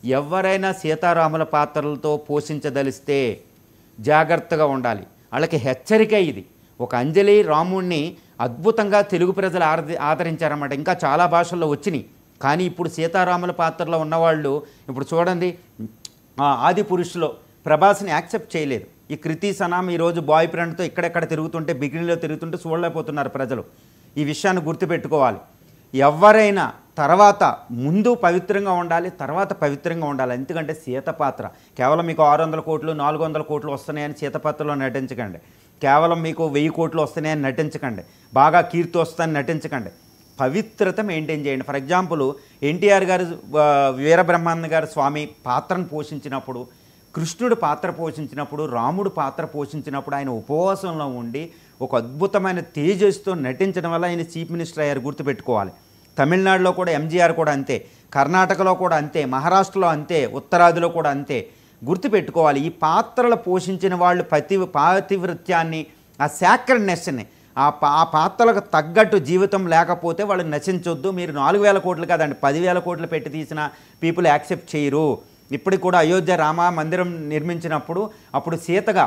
ఎవరైనా సీతారాముల పాత్రలతో పోషించదలిస్తే జాగ్రత్తగా ఉండాలి. వాళ్ళకి హెచ్చరిక ఇది. ఒక అంజలి రాముణ్ణి అద్భుతంగా తెలుగు ప్రజలు ఆదరించారన్నమాట. ఇంకా చాలా భాషల్లో వచ్చినాయి. కానీ ఇప్పుడు సీతారాముల పాత్రలో ఉన్నవాళ్ళు ఇప్పుడు చూడండి, ఆది పురుషులో ప్రభాస్ని యాక్సెప్ట్ చేయలేదు. ఈ కృతి సనామ్ ఈరోజు బాయ్ ఫ్రెండ్తో ఇక్కడెక్కడ తిరుగుతుంటే, బిగినిలో తిరుగుతుంటే చూడలేకపోతున్నారు ప్రజలు. ఈ విషయాన్ని గుర్తుపెట్టుకోవాలి. ఎవరైనా తర్వాత ముందు పవిత్రంగా ఉండాలి, తర్వాత పవిత్రంగా ఉండాలి. ఎందుకంటే సీత పాత్ర కేవలం మీకు 600 కోట్లు 400 కోట్లు వస్తున్నాయని సీత పాత్రలో నటించకండి. కేవలం మీకు 1000 కోట్లు వస్తున్నాయని నటించకండి. బాగా కీర్తి వస్తుందని నటించకండి. పవిత్రత మెయింటైన్ చేయండి. ఫర్ ఎగ్జాంపుల్ ఎన్టీఆర్ గారు వీరబ్రహ్మానంద గారు స్వామి పాత్రను పోషించినప్పుడు, కృష్ణుడు పాత్ర పోషించినప్పుడు, రాముడు పాత్ర పోషించినప్పుడు ఆయన ఉపవాసంలో ఉండి ఒక అద్భుతమైన తేజస్తో నటించడం వల్ల ఆయన చీఫ్ మినిస్టర్ అయ్యారు. గుర్తుపెట్టుకోవాలి. తమిళనాడులో కూడా ఎంజీఆర్ కూడా అంతే, కర్ణాటకలో కూడా అంతే, మహారాష్ట్రలో అంతే, ఉత్తరాదిలో కూడా అంతే. గుర్తుపెట్టుకోవాలి. ఈ పాత్రలు పోషించిన వాళ్ళు పాతివృత్యాన్ని, ఆ సాక్రెడ్నెస్ని, ఆ పాత్రలకు తగ్గట్టు జీవితం లేకపోతే వాళ్ళు నశించొద్దు. మీరు 4000 కోట్లు కాదండి, 10,000 కోట్లు పెట్టి తీసిన పీపుల్ యాక్సెప్ట్ చేయరు. ఇప్పటికి కూడా అయోధ్య రామ మందిరం నిర్మించినప్పుడు అప్పుడు సీతగా